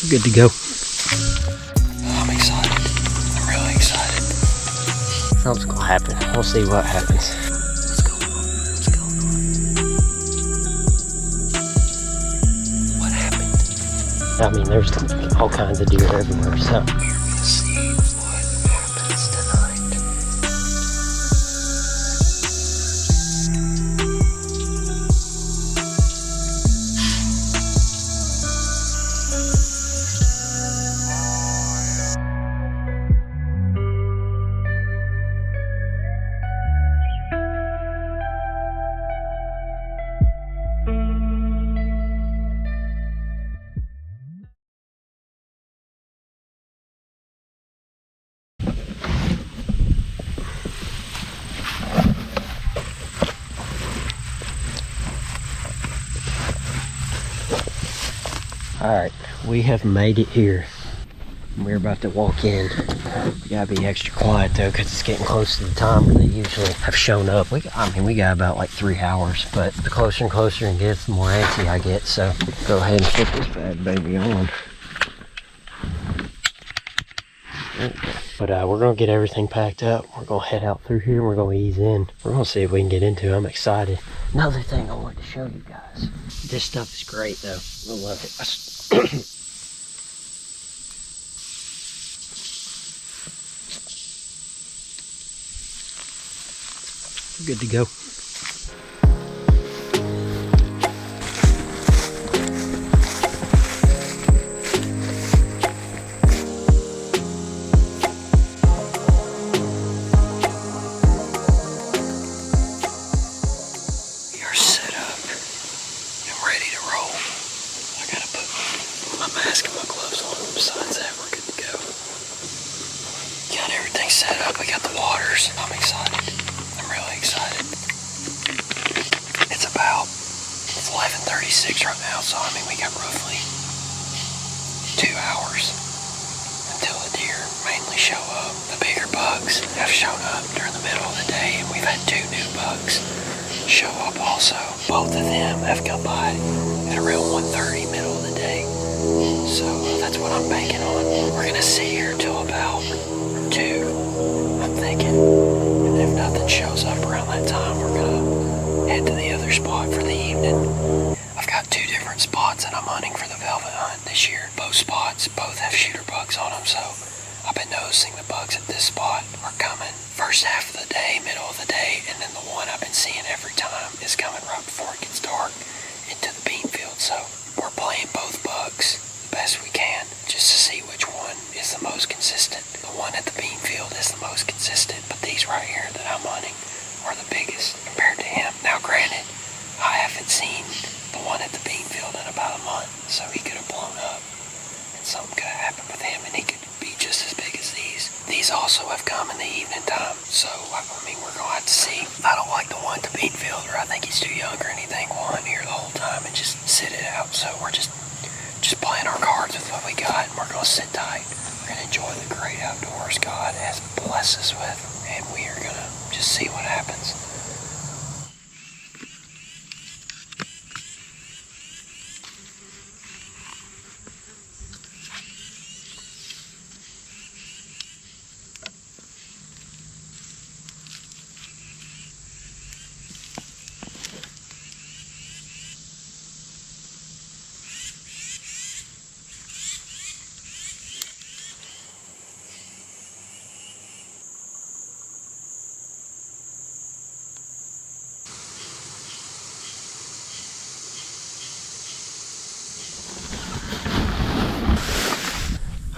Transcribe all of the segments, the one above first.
Good to go. I'm excited. I'm really excited. Something's gonna happen. We'll see what happens. What's going on? What's going on? What happened? I mean, there's all kinds of deer everywhere, so. We're gonna see what happens tonight. Alright, we have made it here. We're about to walk in. We gotta be extra quiet though, because it's getting close to the time where they usually have shown up. We got about like 3 hours, but the closer and closer it gets, the more antsy I get. So go ahead and flip this bad baby on. But we're gonna get everything packed up. We're gonna head out through here. We're gonna ease in. We're gonna see if we can get into it. I'm excited. Another thing I wanted to show you guys. This stuff is great though. I love it. Good to go. We are set up and ready to roll. I gotta put my mask and my gloves on. Besides that, we're good to go. Got everything set up. I got the waters. I'm excited. I'm really excited. It's about 11:36 right now, so I mean we got roughly 2 hours until the deer mainly show up. The bigger bucks have shown up during the middle of the day, and we've had 2 new bucks show up also. Both of them have come by at around 1:30 middle of the day, so that's what I'm banking on. We're gonna sit here till about 2, I'm thinking, and if nothing shows up around that time, we're gonna head to the other spot for the evening. I've got 2 different spots that I'm hunting for the velvet hunt this year. Both spots both have shooter bugs on them, so I've been noticing the bugs at this spot are coming first half of the day, middle of the day, and then the one I've been seeing every time is coming right before it gets dark into the bean field. So we're playing both bugs the best we can just to see which one is the most consistent. The one at the bean field is the most consistent, but these right here that I'm hunting are the biggest compared to him. Now granted, I haven't seen the one at the bean field in about a month, so he could have blown up and something could have happened with him and he could be just as big as these. These also have come in the evening time, so I mean we're gonna have to see. I don't like the one at the bean field, or I think he's too young or anything. We'll hunt here the whole time and just sit it out. So we're just playing our cards with what we got, and we're gonna sit tight. We're gonna enjoy the great outdoors God has blessed us with, and we are gonna just see what happens.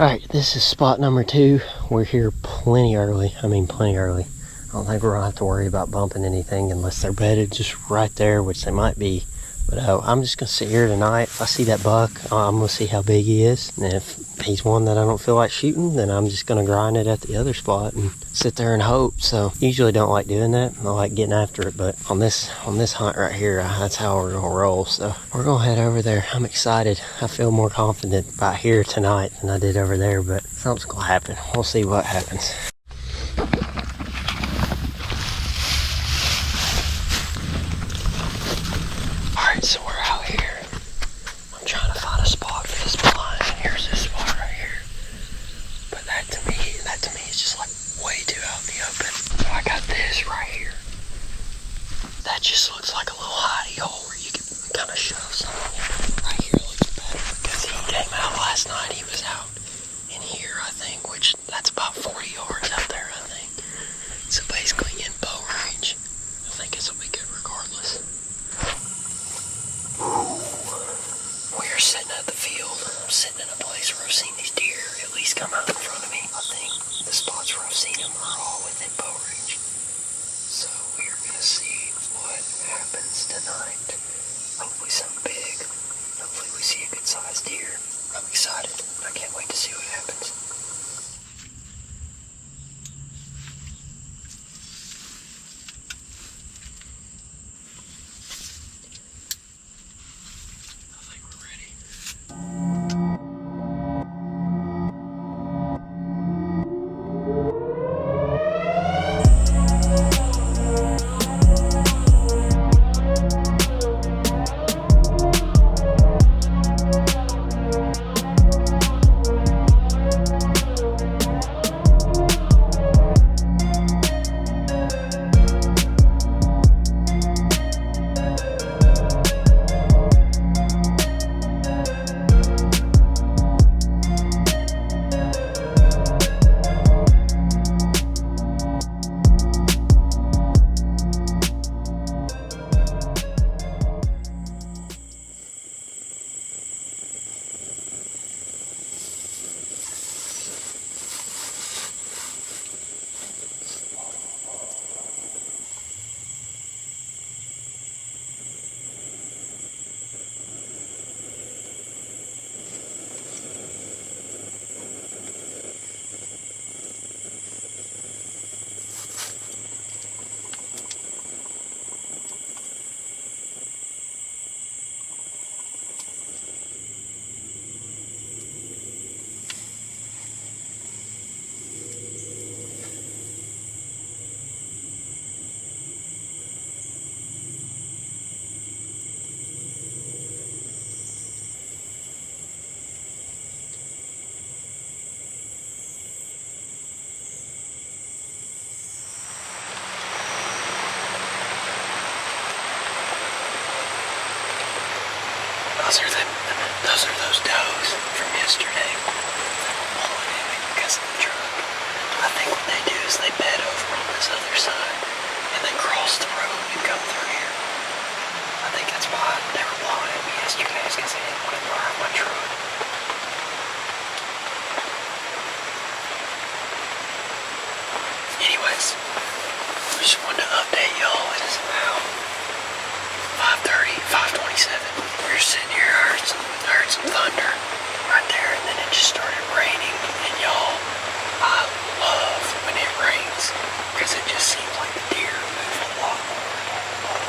Alright, this is spot number 2. We're here plenty early. I mean, plenty early. I don't think we're gonna have to worry about bumping anything unless they're bedded just right there, which they might be. But I'm just gonna sit here tonight. If I see that buck, I'm gonna see how big he is. And if he's one that I don't feel like shooting, then I'm just gonna grind it at the other spot and sit there and hope. So usually don't like doing that. I like getting after it, but on this hunt right here, that's how we're gonna roll. So we're gonna head over there. I'm excited. I feel more confident about here tonight than I did over there, but something's gonna happen. We'll see what happens. Alright, so we're out here. I'm trying to find a spot for this blind. Here's this that just looks like a little hidey hole where you can kind of shove something in. Right here looks better because he came out last night. He was out in here, I think, which that's about 40 yards out there, I think. So basically in bow range. I think this will be good regardless. We are sitting at the field. I'm sitting in a place where I've seen these deer at least come out in front of me. I think the spots where I've seen them are all within bow range. So we are going to see what happens tonight. Hopefully something big. Hopefully we see a good sized deer. I'm excited. I can't wait to see what happens. I think we're ready. Those are those does from yesterday that were pulling in me because of the truck. I think what they do is they bed over on this other side and they cross the road and come through here. I think that's why they were blowing at me yesterday, is because they didn't want to drive my truck. Anyways, I just wanted to update y'all. It is about 5:30, 5:27. We were sitting here, heard some thunder right there, and then it just started raining. And y'all, I love when it rains because it just seems like the deer move a lot more.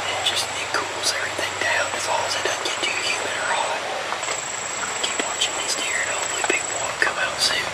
And it cools everything down as long as it doesn't get too humid or hot. Keep watching these deer, and hopefully big one will come out soon.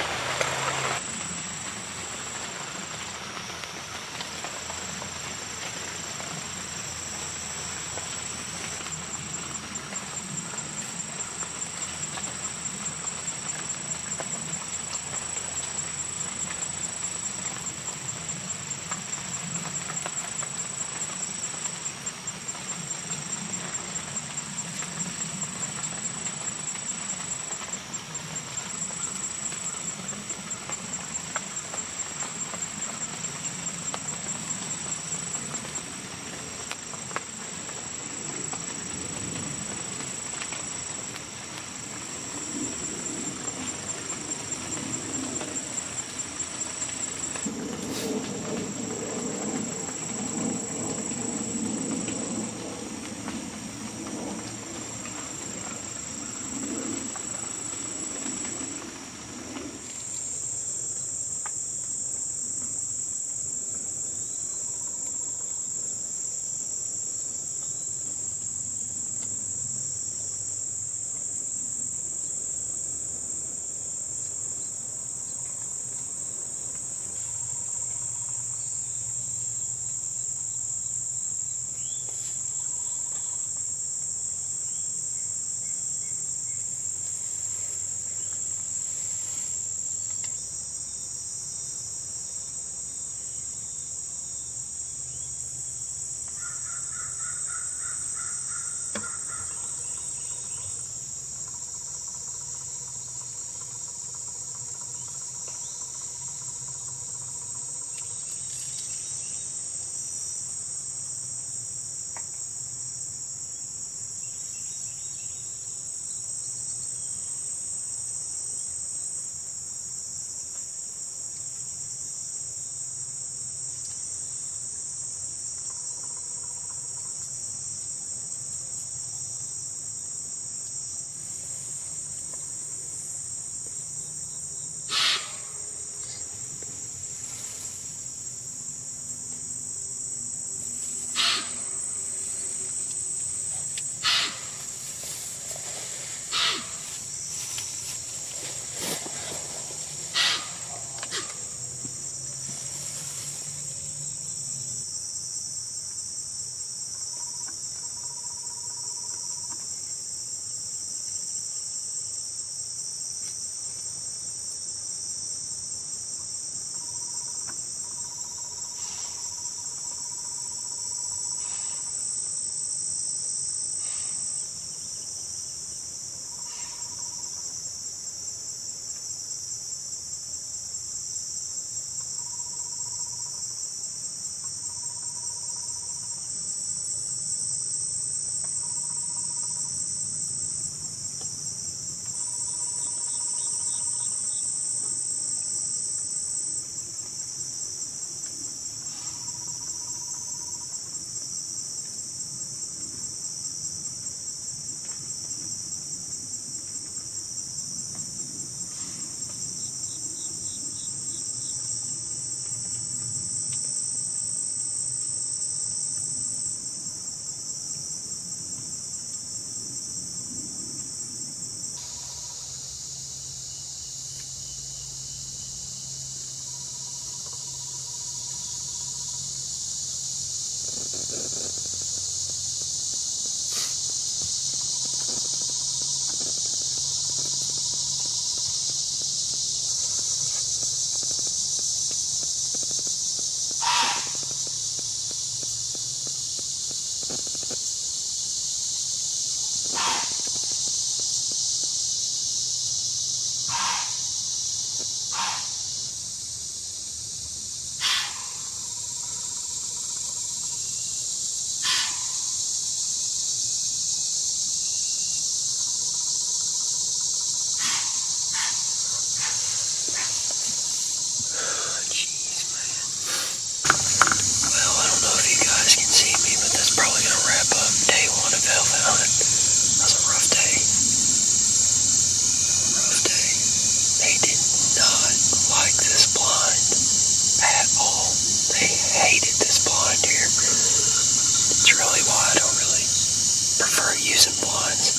prefer using blinds.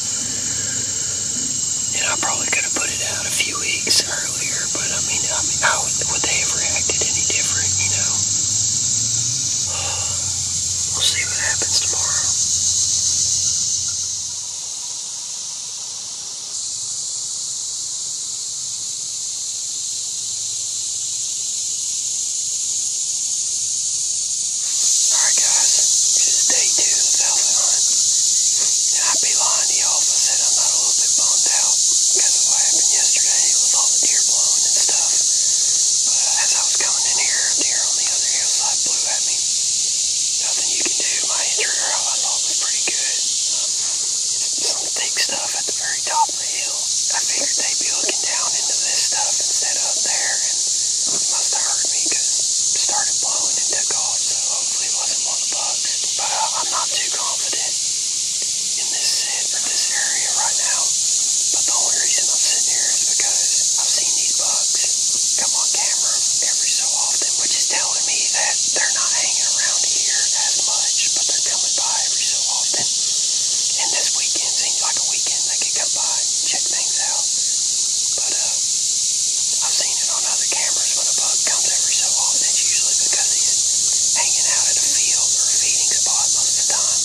And I probably could have put it out a few weeks earlier, but I mean, how would they have reacted any different, you know? We'll see what happens tomorrow. Alright guys, it is day 2 of the velvet hunt. And I'd be lying to y'all if I said I'm not a little bit bummed out because of what happened yesterday with all the deer blowing and stuff. But as I was coming in here, a deer on the other hillside blew at me. Nothing you can do. My entry arrow I thought was pretty good. It's some thick stuff at the very top of the hill. I figured they'd be looking down into this stuff instead of up there, and it must have heard me because it started blowing and took off, so hopefully it wasn't one of the bucks. But I'm not too confident in this sit or this area right now. But the only reason I'm sitting here is because I've seen these bucks come on camera every so often, which is telling me that they're not hanging around here as much, but they're coming by every so often. And this weekend seems like a weekend they could come by and check things out. But I've seen it on other cameras when a buck comes every so often. It's usually because he's hanging out at a field or a feeding spot most of the time.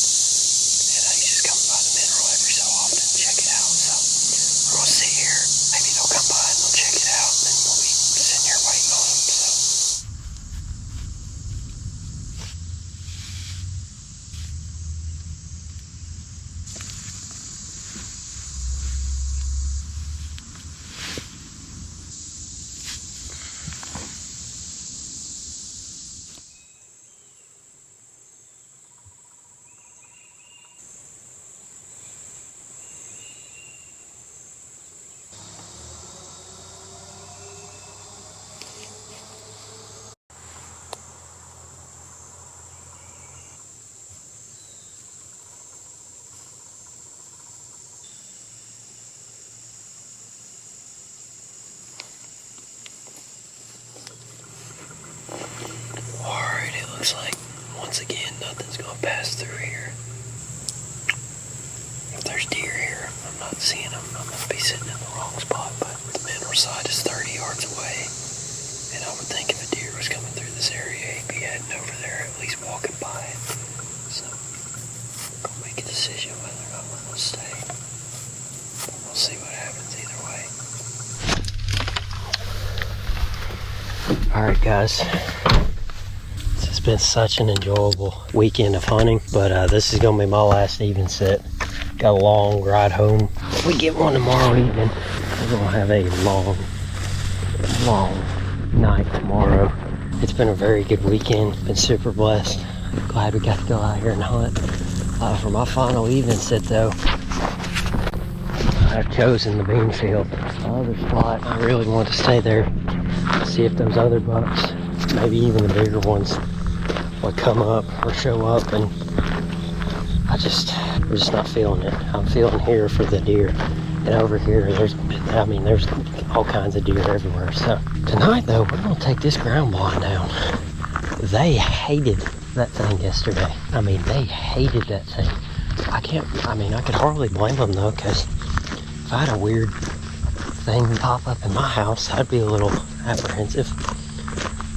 And he's just coming by the mineral every so often to check it out. So we're going to sit here. Maybe they'll come by and they'll check it out, and then we'll be sitting here waiting on them. So. Alright, it looks like, once again, nothing's going to pass through here. If there's deer here, I'm not seeing them. I'm going to be sitting in the wrong spot, but the mineral side is 30 yards away. And I would think if a deer was coming through this area, he'd be heading over there, at least walking by it. So, I'm going to make a decision whether or not I'm going to stay. But we'll see what happens either way. Alright guys, this has been such an enjoyable weekend of hunting, but this is going to be my last even set. Got a long ride home. If we get one tomorrow evening, we're going to have a long night tomorrow. It's been a very good weekend. Been super blessed. Glad we got to go out here and hunt. For my final even set though, I've chosen the bean field. The other spot, I really want to stay there. See if those other bucks, maybe even the bigger ones, would come up or show up, and we're just not feeling it. I'm feeling here for the deer, and over here there's all kinds of deer everywhere. So tonight though, we're gonna take this ground blind down. They hated that thing yesterday. They hated that thing. I could hardly blame them though, because if I had a weird thing pop up in my house, I'd be a little apprehensive.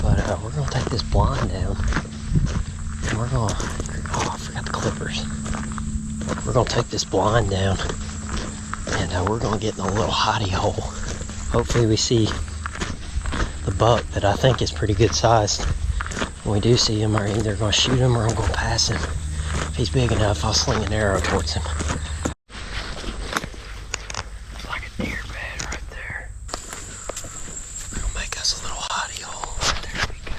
But we're gonna take this blind down, and we're gonna, I forgot the clippers. We're gonna take this blind down, and we're gonna get in a little hidey hole. Hopefully we see the buck that I think is pretty good sized. When we do see him, I'm either gonna shoot him or I'm gonna pass him. If he's big enough, I'll sling an arrow towards him. Like a deer bed right there. We're gonna make us a little hidey hole right there. Be good.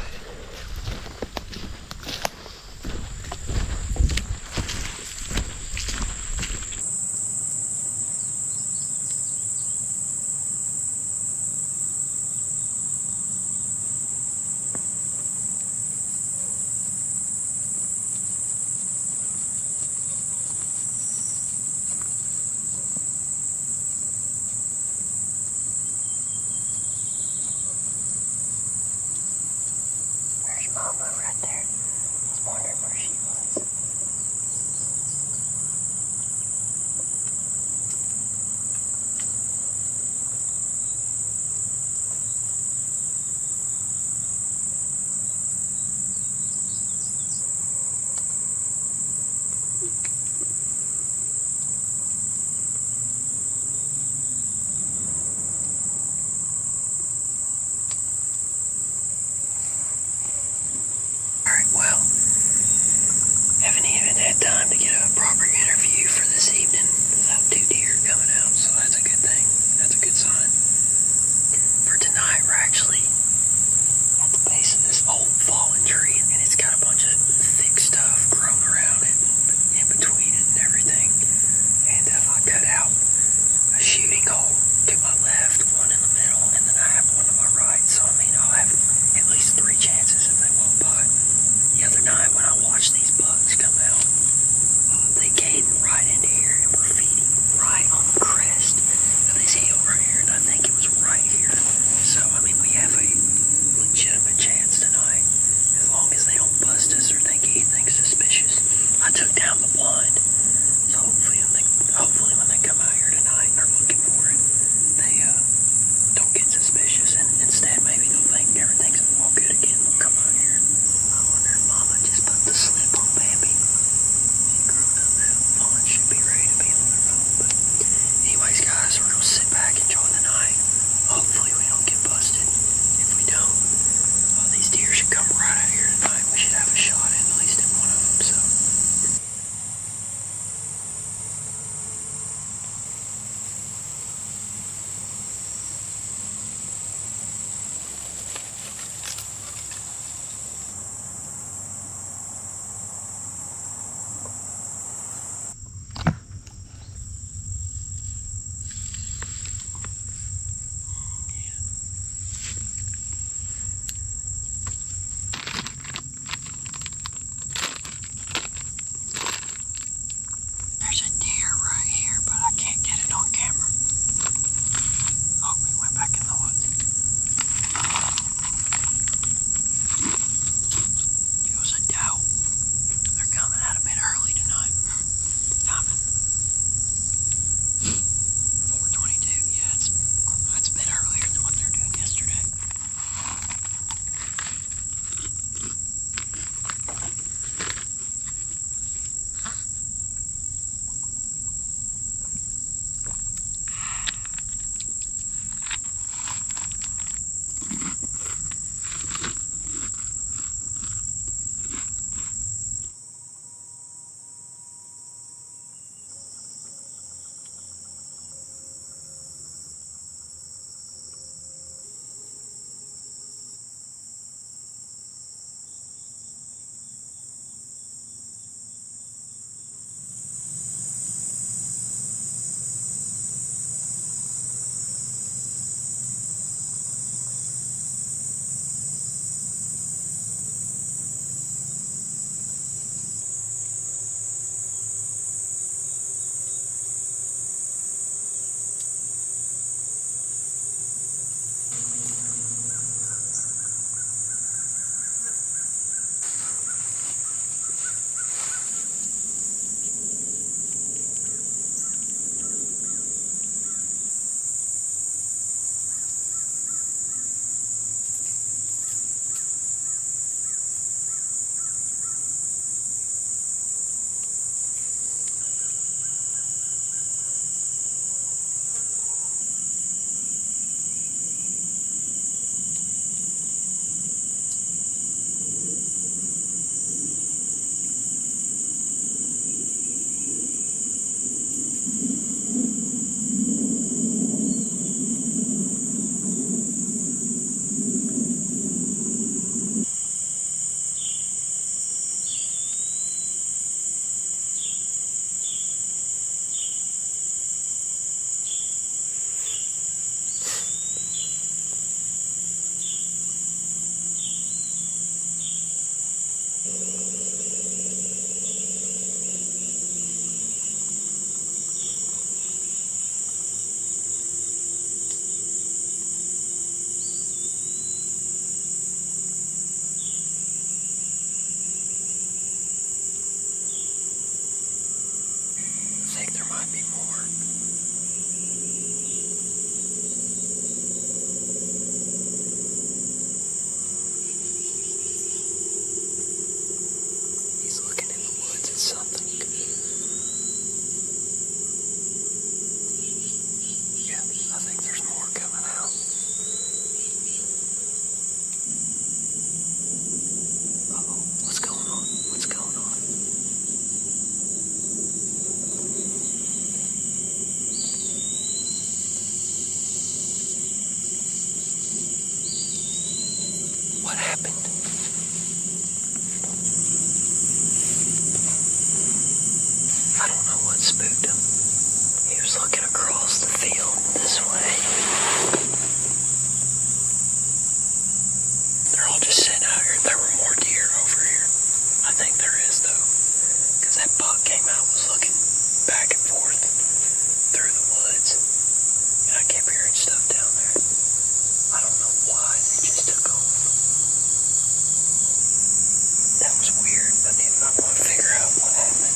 good time to get a proper interview for this evening without 2 deer coming out, so that's a good thing. That's a good sign. For tonight, we're actually at the base of this old fallen tree, and it's got a bunch of thick stuff grown around it, in between it and everything. And I cut out a shooting hole to my left, one in the middle, and then I have one to my right. So I mean, I'll have at least 3 chances if they walk by. The other night when I watched these bugs come out, they came right into here and were feeding right on the crest of this hill right here, and I think it was right here. So I mean, we have a legitimate chance tonight, as long as they don't bust us or think anything suspicious. I took down the blind, so hopefully when they come out here tonight and are looking for it, they don't get suspicious, and instead maybe they'll think everything's all good again. They'll come out here. I wonder if Mama just put the slip on Bambi. She grown up now. Mama should be ready to be on their own. But anyways, guys, we're gonna sit back, enjoy the night. Hopefully we don't get busted. If we don't, these deer should come right out here tonight. We should have a shot at least in one of them. So. There's a deer right here, but I can't get it on camera. Oh, we went back in the woods. It was a doe. They're coming out a bit early tonight. Timing. 4:22. Yeah, it's a bit earlier than what they were doing yesterday. I think there might be more. He's looking in the woods at something. Yeah, I think there's more coming out. Uh-oh, what's going on? What's going on? spooked him. He was looking across the field this way. They're all just sitting out here. There were more deer over here. I think there is, though. Because that buck came out, was looking back and forth through the woods. And I kept hearing stuff down there. I don't know why they just took off. That was weird. I want to figure out what happened.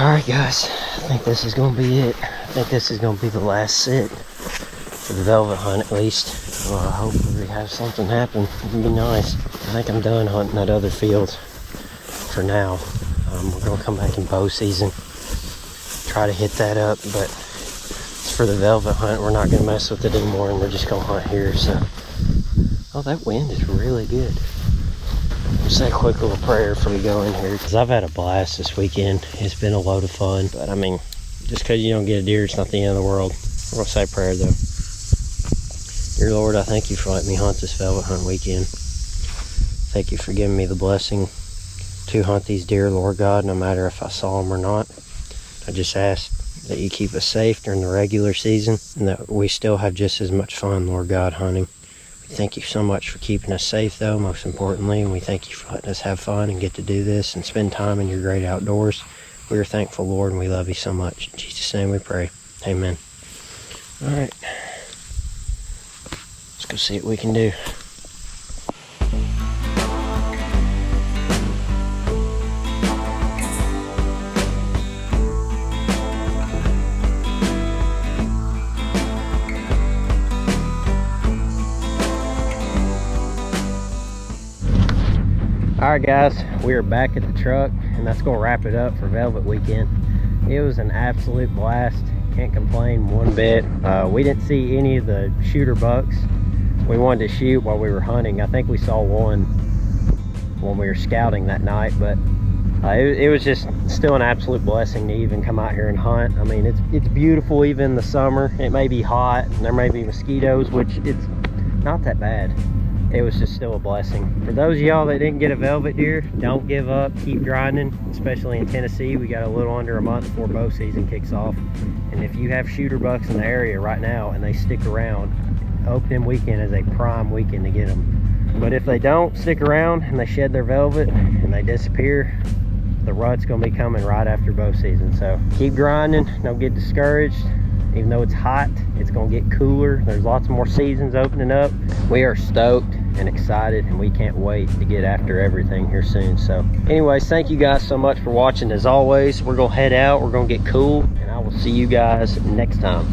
Alright guys, I think this is going to be it. I think this is going to be the last sit for the velvet hunt at least. Well, I hope we have something happen. It'd be nice. I think I'm done hunting that other field for now. We're going to come back in bow season, try to hit that up, but for the velvet hunt, we're not going to mess with it anymore, and we're just going to hunt here. So, oh, that wind is really good. I'll say a quick little prayer before we go in here, because I've had a blast this weekend. It's been a load of fun, but I mean, just because you don't get a deer, it's not the end of the world. We're going to say a prayer though. Dear Lord, I thank you for letting me hunt this velvet hunt weekend. Thank you for giving me the blessing to hunt these deer, Lord God, no matter if I saw them or not. I just ask that you keep us safe during the regular season, and that we still have just as much fun, Lord God, hunting. We thank you so much for keeping us safe, though, most importantly, and we thank you for letting us have fun and get to do this and spend time in your great outdoors. We are thankful, Lord, and we love you so much. In Jesus' name we pray. Amen. All right. Let's go see what we can do. Alright guys, we are back at the truck, and that's going to wrap it up for Velvet Weekend. It was an absolute blast. Can't complain one bit. We didn't see any of the shooter bucks we wanted to shoot while we were hunting. I think we saw one when we were scouting that night, but it was just still an absolute blessing to even come out here and hunt. I mean, it's beautiful even in the summer. It may be hot and there may be mosquitoes, which it's not that bad. it was just still a blessing. For those of y'all that didn't get a velvet deer, don't give up, keep grinding, especially in Tennessee. We got a little under a month before bow season kicks off. And if you have shooter bucks in the area right now and they stick around, opening weekend is a prime weekend to get them. But if they don't stick around and they shed their velvet and they disappear, the rut's gonna be coming right after bow season. So keep grinding, don't get discouraged. Even though it's hot, it's gonna get cooler. There's lots more seasons opening up. We are stoked and excited, and we can't wait to get after everything here soon. So anyways, thank you guys so much for watching. As always, we're gonna head out, we're gonna get cool, and I will see you guys next time.